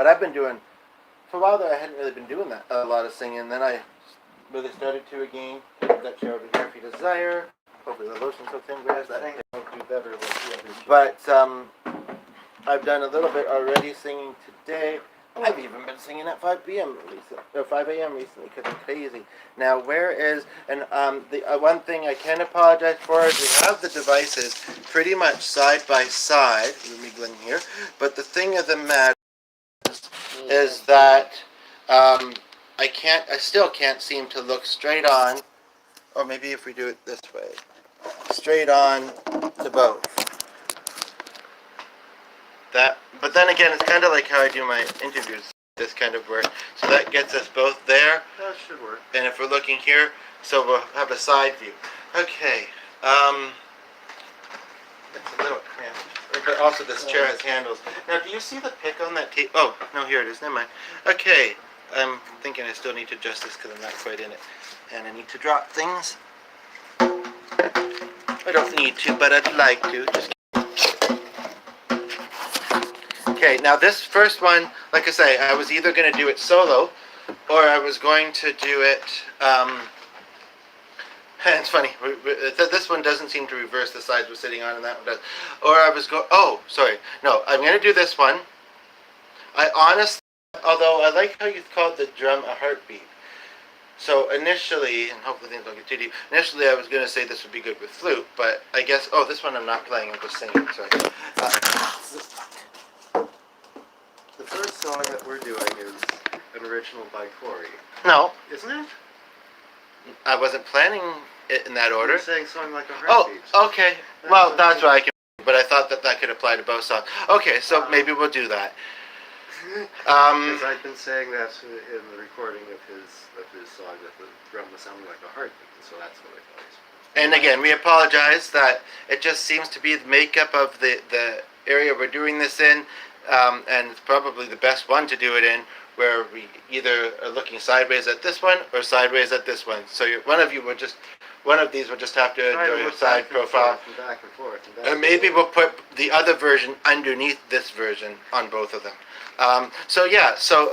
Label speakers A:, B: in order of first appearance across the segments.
A: But I've been doing, for a while there, I hadn't really been doing that, a lot of singing. Then I really started to again. That chair over here if you desire. Hopefully the lotion's okay. Where's that?
B: I think I'll do better with the other two.
A: But I've done a little bit already singing today. I've even been singing at 5 p.m. recently, or 5 a.m. recently because I'm crazy. Now, where is, and the one thing I can apologize for is we have the devices pretty much side by side. Let me go in here. But the thing of the matter is that I still can't seem to look straight on, or maybe if we do it this way, straight on to both. But then again, it's kind of like how I do my interviews, this kind of work. So that gets us both there.
B: That should work.
A: And if we're looking here, so we'll have a side view. Okay. It's a little cramped. But also this chair has handles. Now, do you see the pick on that tape? Oh, no, here it is. Never mind. Okay. I'm thinking I still need to adjust this because I'm not quite in it. And I need to drop things. I don't need to, but I'd like to. Just okay, now this first one, like I say, I was either going to do it solo, or I was going to do it, it's funny, this one doesn't seem to reverse the sides we're sitting on, and that one does. Or I was no, I'm going to do this one. I honestly, although I like how you called the drum a heartbeat. So initially, and hopefully things don't get too deep, initially I was going to say this would be good with flute, but I guess, this one I'm not playing, I'm just singing, sorry.
B: The first song that we're doing is an original by Cory.
A: No.
B: Isn't it?
A: I wasn't planning it in that order.
B: You're saying something like a heartbeat.
A: Oh, okay. Well, that's what I can, but I thought that could apply to both songs. Okay, so maybe we'll do that.
B: Because I've been saying that in the recording of his song, that the drum was sounding like a heartbeat, so that's what I thought.
A: And again, we apologize that it just seems to be the makeup of the area we're doing this in, and it's probably the best one to do it in, where we either are looking sideways at this one or sideways at this one. So one of these will just have to enjoy your side profile.
B: Back and forth.
A: And maybe we'll put the other version underneath this version on both of them.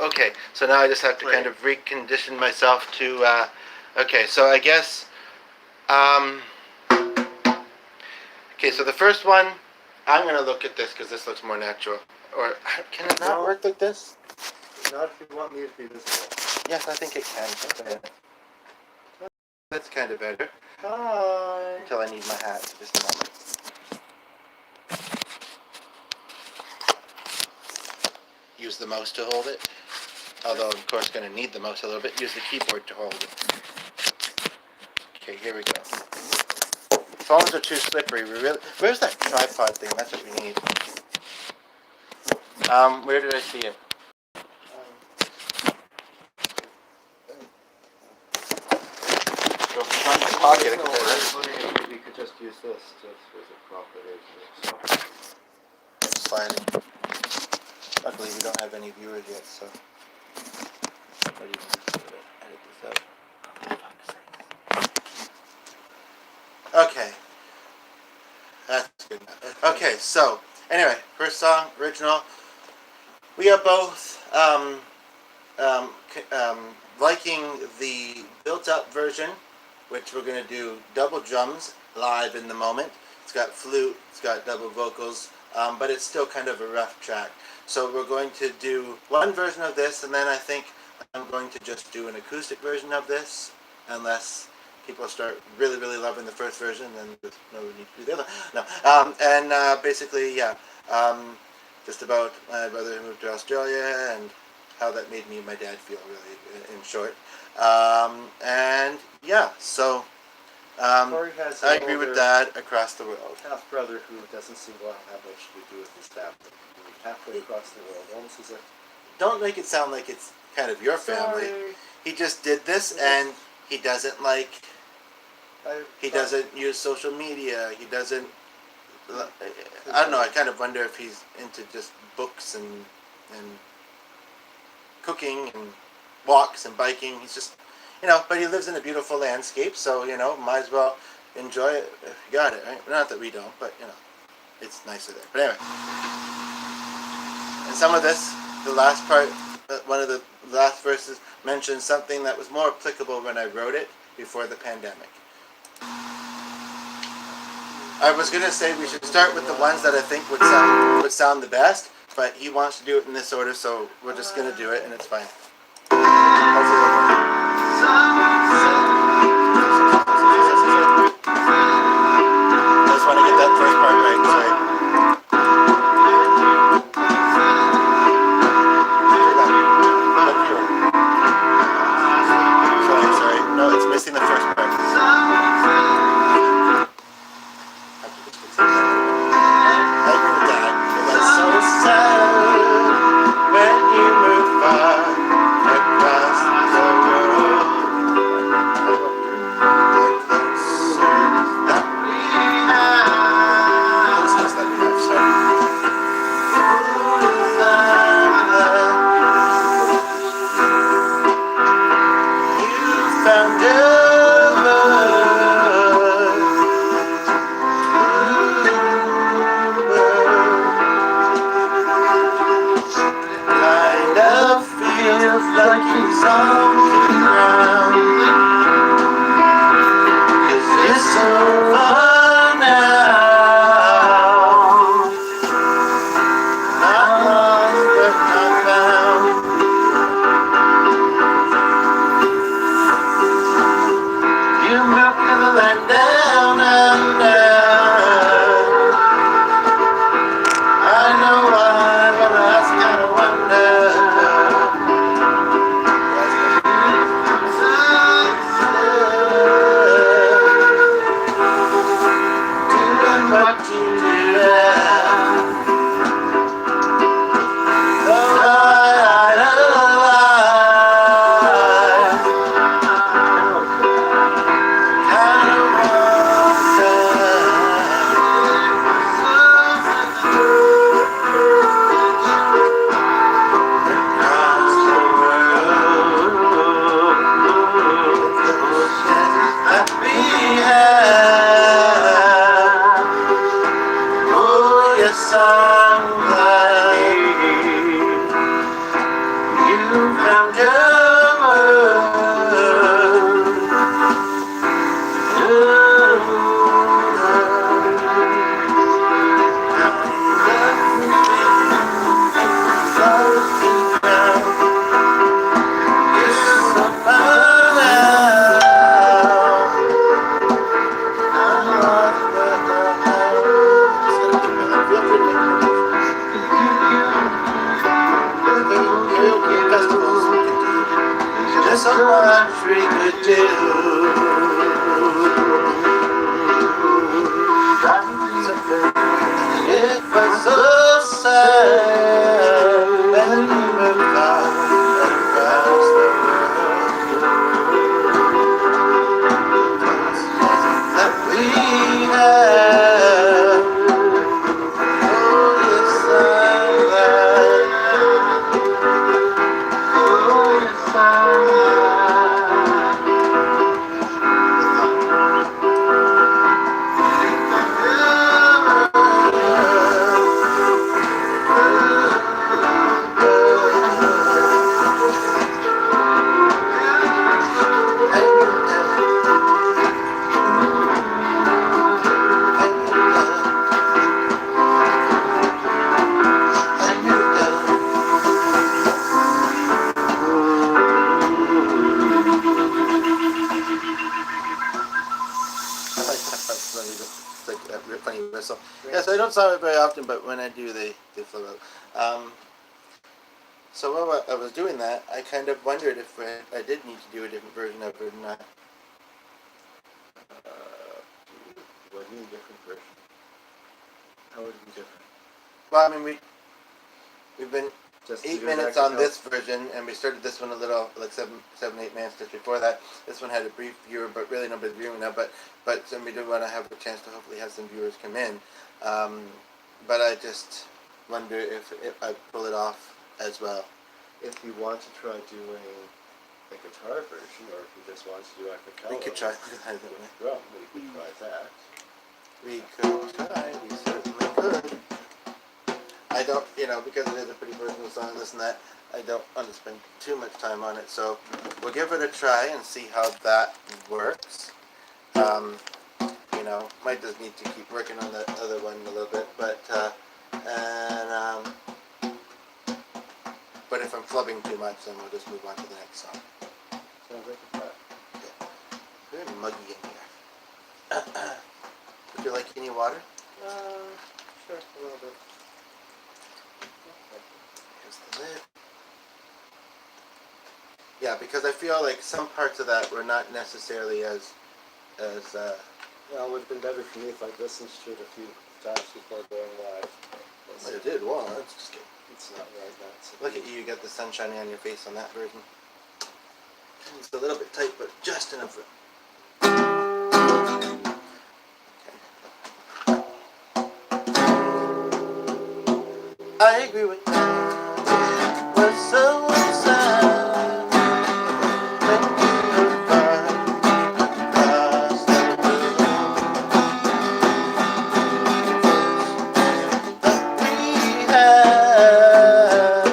A: Okay. So now I just have to kind of recondition myself to, okay, so I guess, okay, so the first one, I'm going to look at this because this looks more natural. Or, can it not work like this?
B: Not if you want me to be visible.
A: Yes, I think it can. That's kind of better.
B: Hi.
A: Until I need my hat. Just a moment. Use the mouse to hold it. Although, of course, going to need the mouse a little bit. Use the keyboard to hold it. Okay, here we go. Phones are too slippery. Where's that tripod thing? That's what we need. Where did I see it?
B: Pocket. I was wondering if we could just use this just as a prop that is.
A: Sliding. Luckily, we don't have any viewers yet, so. Edit this out. Okay. That's good enough. Okay, so, anyway, first song, original. We are both liking the built-up version, which we're going to do double drums live in the moment. It's got flute, it's got double vocals, but it's still kind of a rough track. So we're going to do one version of this, and then I think I'm going to just do an acoustic version of this, unless people start really, really loving the first version, then there's no need to do the other. No. Basically, yeah, just about my brother who moved to Australia, and how that made me and my dad feel, really, in short. And yeah, so
B: Cory has
A: I agree with that across the world.
B: Half brother who doesn't seem to have much to do with his family. Halfway across the world, almost as if.
A: Don't make it sound like it's kind of your family.
B: Sorry.
A: He just did this, and he doesn't like. He doesn't use social media. He doesn't. I don't know. I kind of wonder if he's into just books and cooking and walks and biking. He's just, but he lives in a beautiful landscape, so, might as well enjoy it if you got it, right? Not that we don't, but, it's nicer there. But anyway. And some of this the last part, one of the last verses mentions something that was more applicable when I wrote it before the pandemic. I was gonna say we should start with the ones that I think would sound the best, but he wants to do it in this order, so we're just gonna do it, and it's fine. I just want to get that first part right. Sorry. Sorry. No, it's missing the first part. So sad when you move far across the world. Found kind of feels like he's on the ground. 'Cause it's over now. Not lost but not found. You moved to the land down under. I know why, but I kind of wonder. Doing what you do. There's so much we could do. It was so sad when you were gone across the world that we had. Oh, yes, I'm glad. Oh, yes, I'm funny whistle. Yes, I don't sound it very often, but when I do, they flow out. So while I was doing that, I kind of wondered if I did need to do a different version of it or not.
C: What do you mean different version? How would it be different?
A: Well, I mean, we've been
C: Just
A: 8 minutes on this version, and we started this one a little, like 8 minutes just before that. This one had a brief viewer, but really nobody's viewing now. But so we do want to have a chance to hopefully have some viewers come in. But I just wonder if I pull it off as well.
C: If you want to try doing a guitar version, or if you just want to do a cappella.
A: We could try.
C: Well, we could try that.
A: We could try. We certainly could. I don't, because it is a pretty personal song, this and that, I don't want to spend too much time on it. So we'll give it a try and see how that works. Might just need to keep working on that other one a little bit, but if I'm flubbing too much, then we'll just move on to the next song.
C: Sounds like a plan.
A: Very muggy in here. Would you like any water?
C: Sure, a little bit.
A: Here's the lid. Yeah, because I feel like some parts of that were not necessarily as
C: Well, it would have been better for me if I'd listened to it a few times before going live.
A: I did once. Just kidding.
C: It's not right now. It's
A: Look at you got the sun shining on your face on that version. It's a little bit tight, but just enough room. I agree with that. But so sad when you were far across the room. That we had.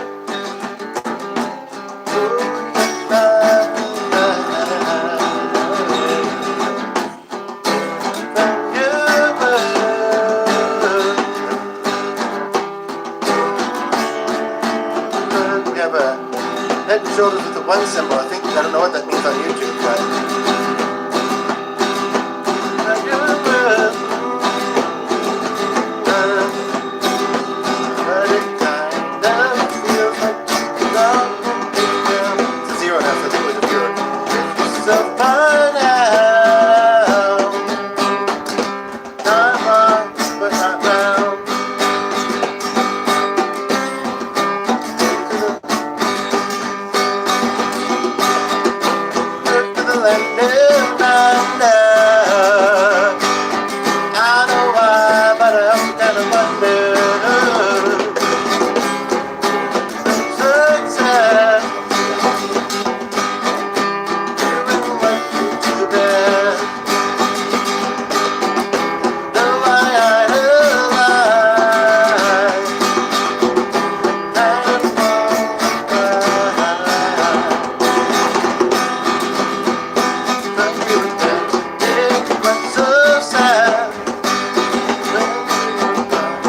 A: We have a head and shoulders with the one symbol. I think I don't know what that means on YouTube, but it's a zero now, so I think it was a zero. So far now, not long, but not round. To the land of now. I know why, but I'm kind of wonder. Success, doing what you do best. Though I idolize, and fall behind. From you again, it was so sad when you were gone.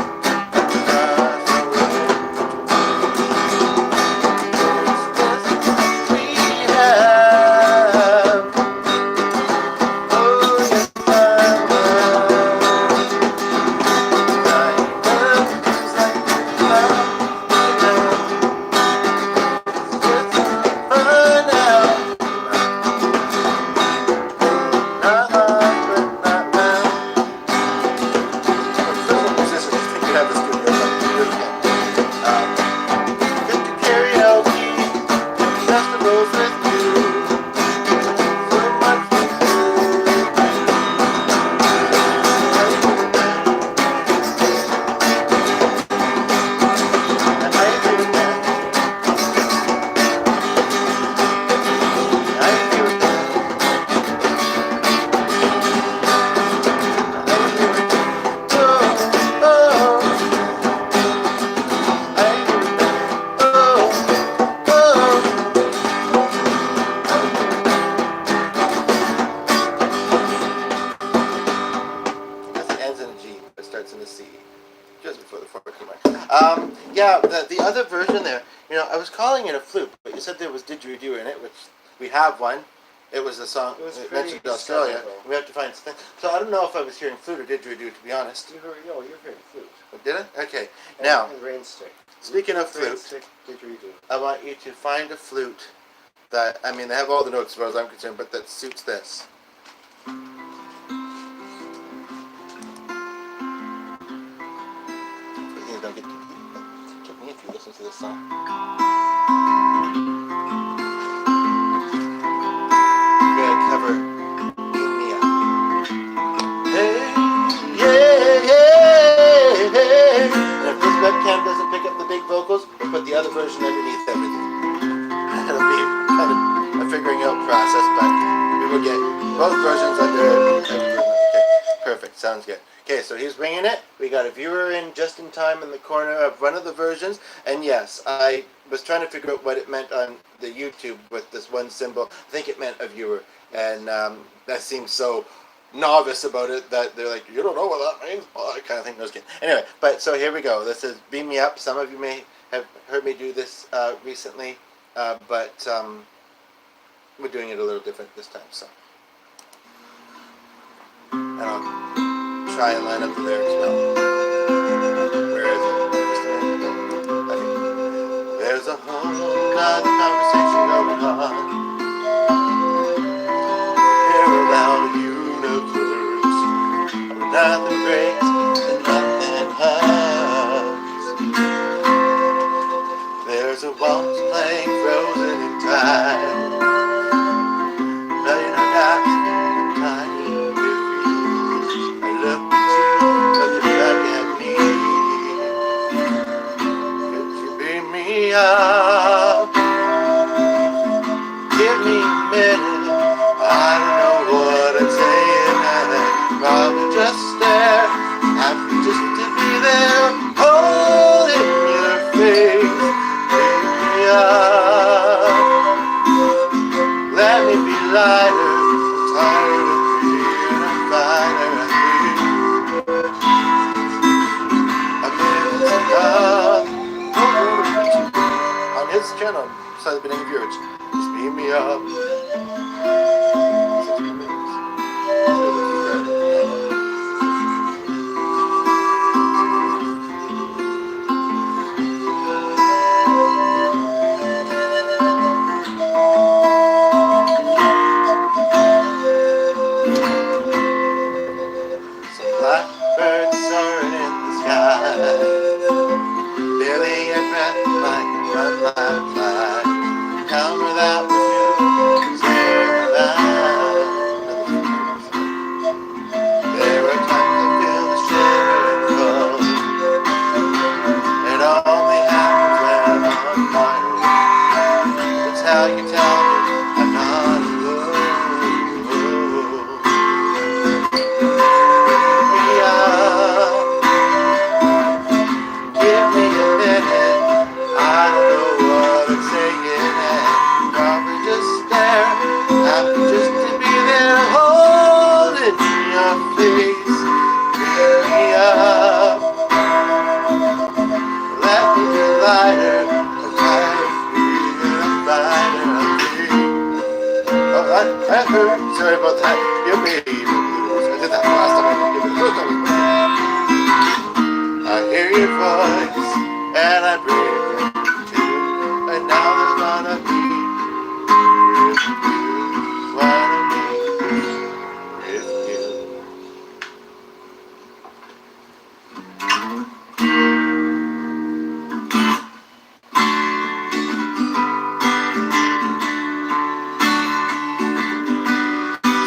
A: Festivals with you, so much to do. And I agree with that. I agree with that. I agree with that. Oh, I agree with that. Oh. Because it ends in a G, but it starts in a C, just before the fourth line. Yeah, the other version there, I was calling it a flute, but you said there was didgeridoo in it, which we have one. It was a song
C: It was
A: that
C: pretty
A: mentioned Australia.
C: acceptable.
A: We have to find something. So I don't know if I was hearing flute or didgeridoo, to be honest.
C: You're hearing flute.
A: Did I? Okay.
C: And,
A: Now,
C: and rain stick.
A: speaking of
C: Rain
A: flute,
C: stick, didgeridoo.
A: I want you to find a flute that, they have all the notes as far as I'm concerned, but that suits this. Things don't get too deep, but get me if you listen to this song. We're gonna cover Beam Me Up. Hey, yeah, yeah, hey. And if this webcam doesn't pick up the big vocals, we'll put the other version underneath everything. It'll be kind of a figuring out process, but we will get both versions under everything. Okay, perfect, sounds good. Okay, so he's winging it. We got a viewer in just in time in the corner of one of the versions. And yes, I was trying to figure out what it meant on the YouTube with this one symbol. I think it meant a viewer. And that seems so novice about it that they're like, you don't know what that means? Oh, I kind of think. No, just kidding. Anyway, but so here we go. This is Beam Me Up. Some of you may have heard me do this recently, but we're doing it a little different this time. So, and I'll try and line up the lyrics well. Where is it? Just a minute. I think there's a whole nother conversation going on here around the universe. Nothing breaks and nothing hurts. There's a waltz playing frozen in time. Playing on dots and tiny confused. I look at you, looking back at me. Could you beam me up? Give me a minute. I don't know what I'm saying. Probably just stare. Happy just to be there. Holding your face. Beam me up. Let me be lighter. I'm tired of being a fighter. On his channel, besides the beginning of yours, just beam me up. Some blackbirds soaring in the sky, barely a breath, like run, fly. Come without review, say goodbye. There are times I feel the shivering cold. It only happens when I'm on my own. That's how you tell me I'm not alone. Beam me up, give me a minute. I don't know what I'm saying, and probably just stare. Happy just to be there, holding your face. Beam me up, let me be lighter. I'm tired of being a fighter. Oh, I heard. Sorry about that. Your baby blues. I did that last time. I didn't give it. First time was I hear your voice, and I breathe too. And now there's gonna be with you. Wanna be with you.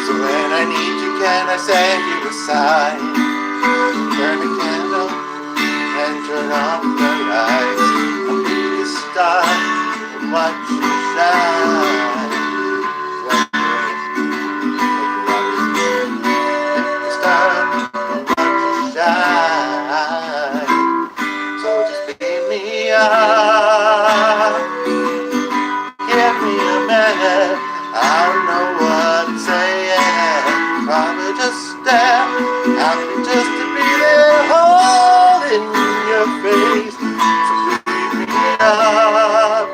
A: So when I need you, can I send you a sign? Burn a candle and turn off the lights. I'll be a star and watch you shine. Star and watch you shine. So just beam me up. Give me a minute. I don't know what I'm saying. Probably just stare. Happy just to be there, holding your face. So beam me up.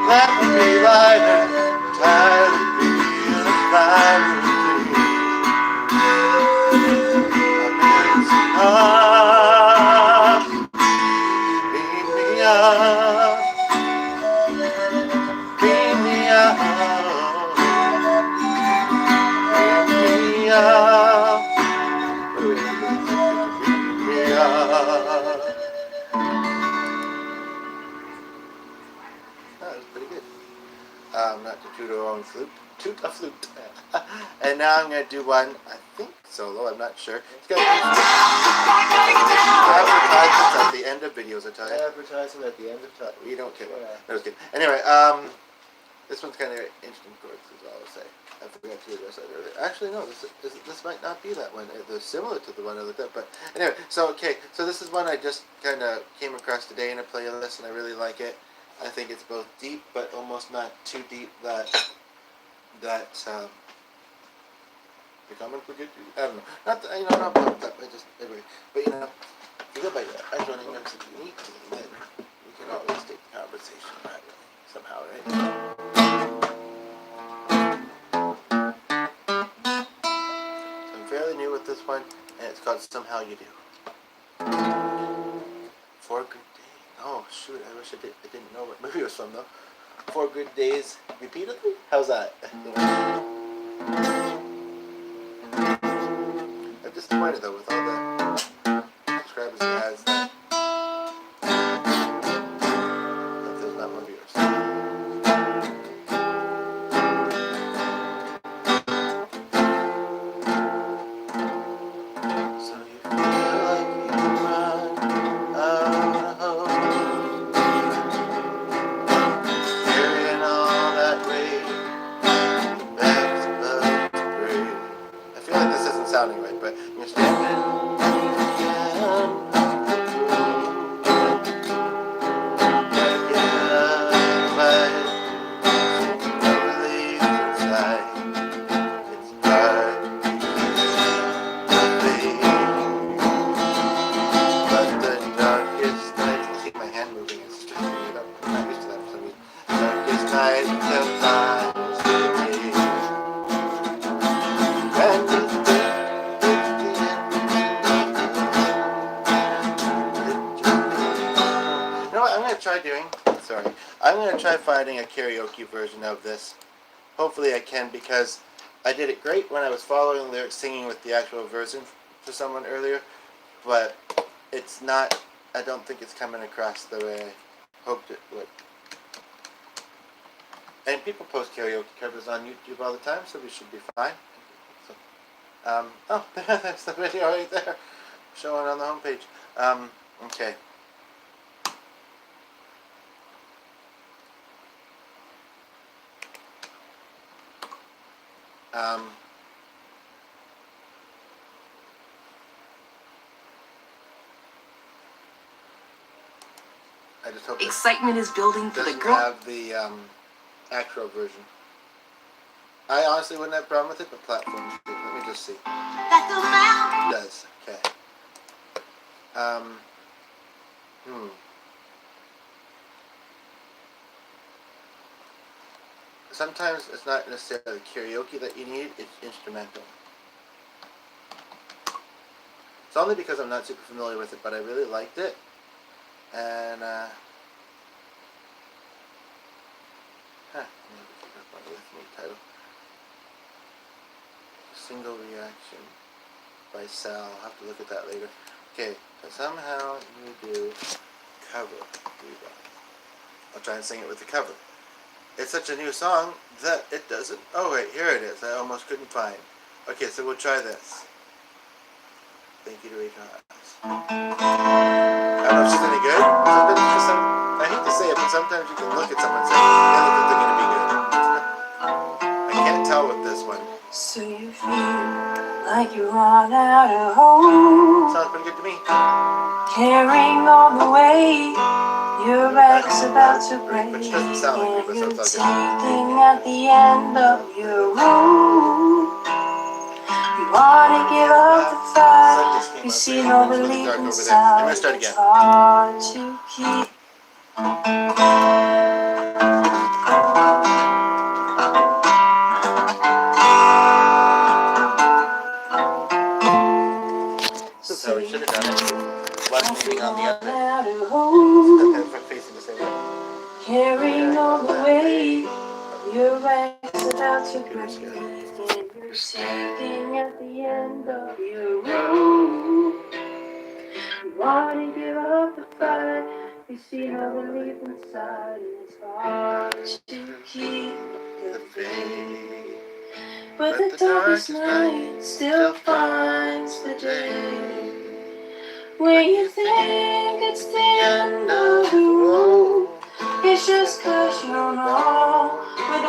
A: Let me be lighter. Tired of being a fighter. Enough. Beam me up. Beam me up. Beam me up. Beam me up. That was pretty good. Not to toot our own flute. Toot a flute. And now I'm going to do one, I think solo, I'm not sure. It's going to be advertisements at the end of videos, I tell you.
C: Advertisement at the end of time.
A: We don't care.
C: Yeah.
A: No, just kidding. Anyway, This one's kind of interesting chords, is all I'll say. I forgot to address that earlier. Actually, no, this might not be that one. They're similar to the one I looked up, but anyway. So so this is one I just kind of came across today in a playlist, and I really like it. I think it's both deep, but almost not too deep that the comment would get you. I don't know. Not that, not about that. I just anyway. But if you go by your adjoining notes if you need to, then we can always take the conversation that way somehow, right? So I'm fairly new with this one, and it's called Somehow You Do. Four Good Days. Oh shoot! I wish I didn't know what movie it was from though. 4 Good Days repeatedly. How's that? I'm disappointed though with all the subscribers he has that there's not more viewers. So you feel like you run out of hope, carrying all that weight, bags above to break. I feel like this isn't sounding right, but you're standing I'm going to try finding a karaoke version of this. Hopefully I can, because I did it great when I was following the lyrics, singing with the actual version for someone earlier, but it's not, I don't think it's coming across the way I hoped it would. And people post karaoke covers on YouTube all the time, so we should be fine. So, oh, that's the video right there, showing on the homepage. Okay. I just hope
D: excitement is building for the girl.
A: Have the actual version. I honestly wouldn't have a problem with it, but platforms do. Let me just see. It does. Okay. Sometimes it's not necessarily karaoke that you need, it's instrumental. It's only because I'm not super familiar with it, but I really liked it. And, maybe pick up on with me title. Single Reaction by Sal. I'll have to look at that later. Okay, so Somehow You Do cover. I'll try and sing it with the cover. It's such a new song that it doesn't. Oh wait, here it is. I almost couldn't find. Okay, so we'll try this. Thank you to Rachel Adams. I don't know if she's any good. I hate to say it, but sometimes you can look at someone and say, yeah, look like they're going to be good. I can't tell with this one.
D: So you feel like you run out of hope.
A: Sounds pretty good to me.
D: Carrying all the weight, your back's about to break,
A: Which doesn't sound like me,
D: and
A: but
D: you're
A: sounds good.
D: taking at the end of your rope. You wanna give up the fight, you see no relief inside. It's hard to keep.
A: This is how we should have done it. One moving on the other. Facing the same way.
D: Carrying all the weight, your back's about to break, and you're sinking at the end of your rope. You wanna give up the fight, you see no relief inside, and it's hard to keep the faith. But the darkest night still finds the day. When you think it's the end of the road, it's just 'cause you know, with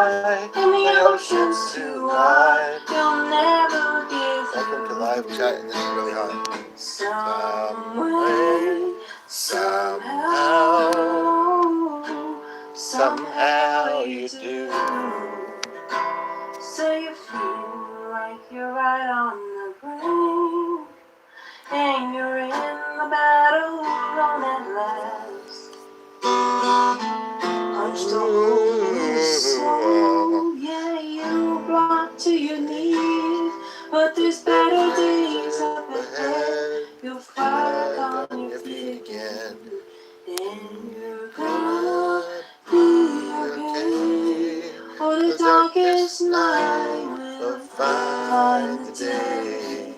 A: high,
D: and the
A: the
D: ocean's
A: ocean's
D: too
A: too
D: wide.
A: wide.
D: You'll never get
A: Welcome to live chat, and this is really hot.
D: some way, somehow, somehow you do. So you feel like you're right on the brink, and you're in the battle alone at last. Punched a hole in your soul, yeah, you brought to your knees. But there's better days up ahead. You'll fight on your feet again, and you're gonna be okay. For the darkest night will find the day.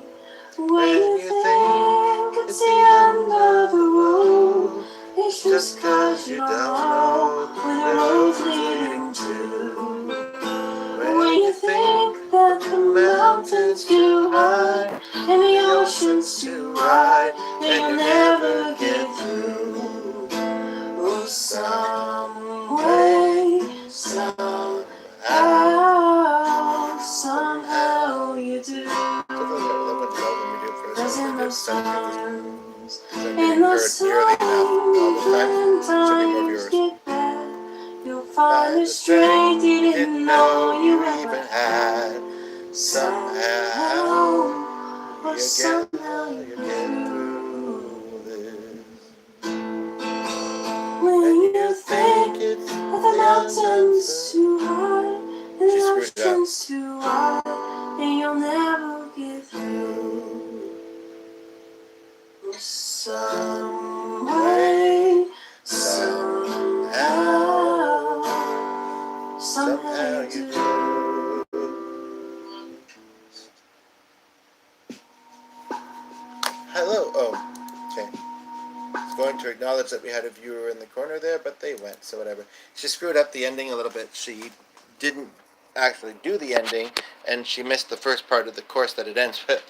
D: When you think it's the end of the road, it's just 'cause you don't know where the road's leading to. When you think that the mountain's too high and the ocean's too wide, then you'll never get through. Oh, some way, somehow, somehow you do. Cause in the storms, in the sun, when times get bad, you'll find the strength you didn't know you ever had. Somehow, or somehow you get through this. When you think that the mountain's too high and the ocean's too wide, then you'll never get through. Some way, somehow, somehow you do.
A: Hello. Oh, okay. I was going to acknowledge that we had a viewer in the corner there, but they went, so whatever. She screwed up the ending a little bit. She didn't actually do the ending, and she missed the first part of the course that it ends with.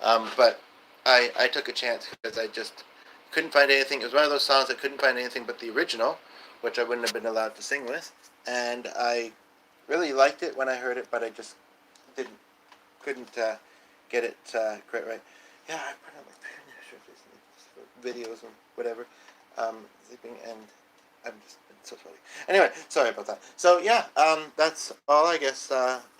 A: But I took a chance because I just couldn't find anything. It was one of those songs I couldn't find anything but the original, which I wouldn't have been allowed to sing with. And I really liked it when I heard it, but I just couldn't get it quite right. Yeah, I put out like videos and whatever, sleeping, and I'm just it's so funny. Anyway, sorry about that. So yeah, that's all I guess.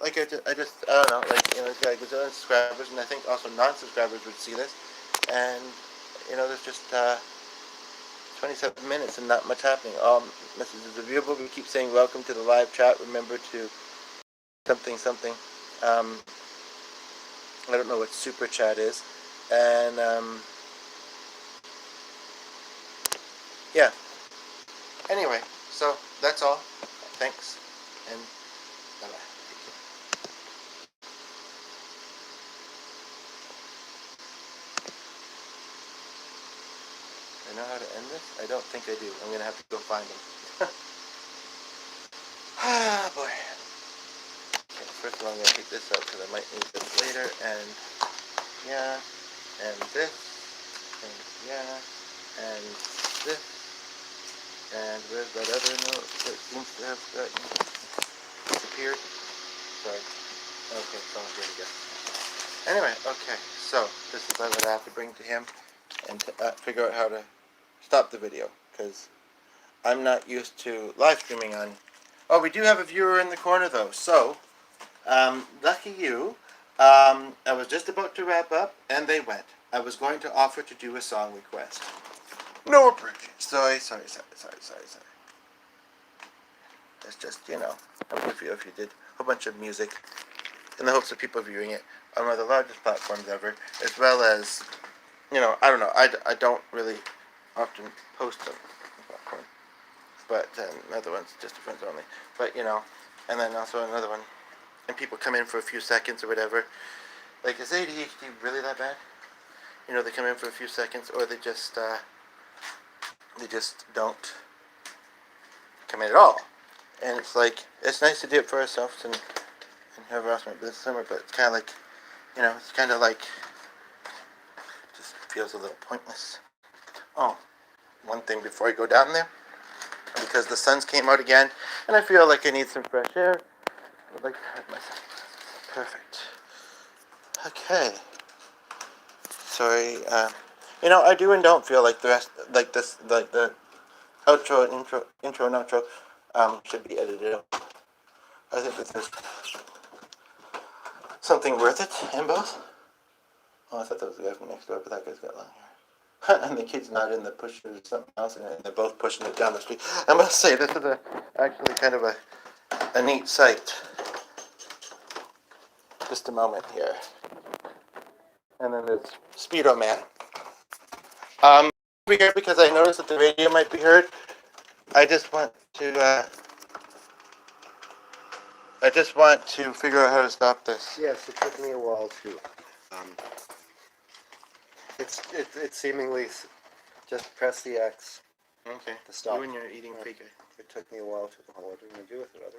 A: Like I just I don't know, like it's got a gazillion subscribers, and I think also non-subscribers would see this, and there's just 27 minutes and not much happening. All messages are viewable. We keep saying welcome to the live chat. Remember to something. I don't know what super chat is, and yeah. Anyway, so that's all. Thanks, and bye-bye. I know how to end this? I don't think I do. I'm going to have to go find them. Ah, boy. Okay, first of all, I'm going to take this out because I might need this later, and yeah, and this, and yeah, and this, and where's that other note that seems to have gotten disappeared? Sorry. Okay, so here we go. Anyway, okay, so this is what I have to bring to him and to, figure out how to stop the video, because I'm not used to live streaming on. Oh, we do have a viewer in the corner though, so lucky you. I was just about to wrap up, and they went. I was going to offer to do a song request. No approach. Sorry. It's just, I'm good for you if you did a bunch of music in the hopes of people viewing it on one of the largest platforms ever, as well as, I don't know, I don't really often post on the platform, but another one's just for friends only, but, and then also another one, and people come in for a few seconds or whatever, like, is ADHD really that bad? They come in for a few seconds, or they just don't come in at all, and it's like, it's nice to do it for ourselves and have our this summer, but it's kind of like, it's kind of like, just feels a little pointless. Oh, one thing before I go down there, because the sun's came out again, and I feel like I need some fresh air. I'd like to have my sunglasses. Perfect. Okay. Sorry. I do and don't feel like the rest, like this, like the outro and intro and outro, should be edited out. I think that there's something worth it in both. Oh, I thought that was the guy from next door, but that guy's got long hair. And the kid's not in the pusher or something else, and they're both pushing it down the street. I must say, this is actually kind of a neat sight. Just a moment here. And then there's Speedo Man. Over here, because I noticed that the radio might be heard, I just want to figure out how to stop this.
B: Yes, it took me a while too. It's seemingly just press the X
A: Okay.
B: to stop.
A: You and your eating fake.
B: It took me a while to know what I'm going to do with it otherwise.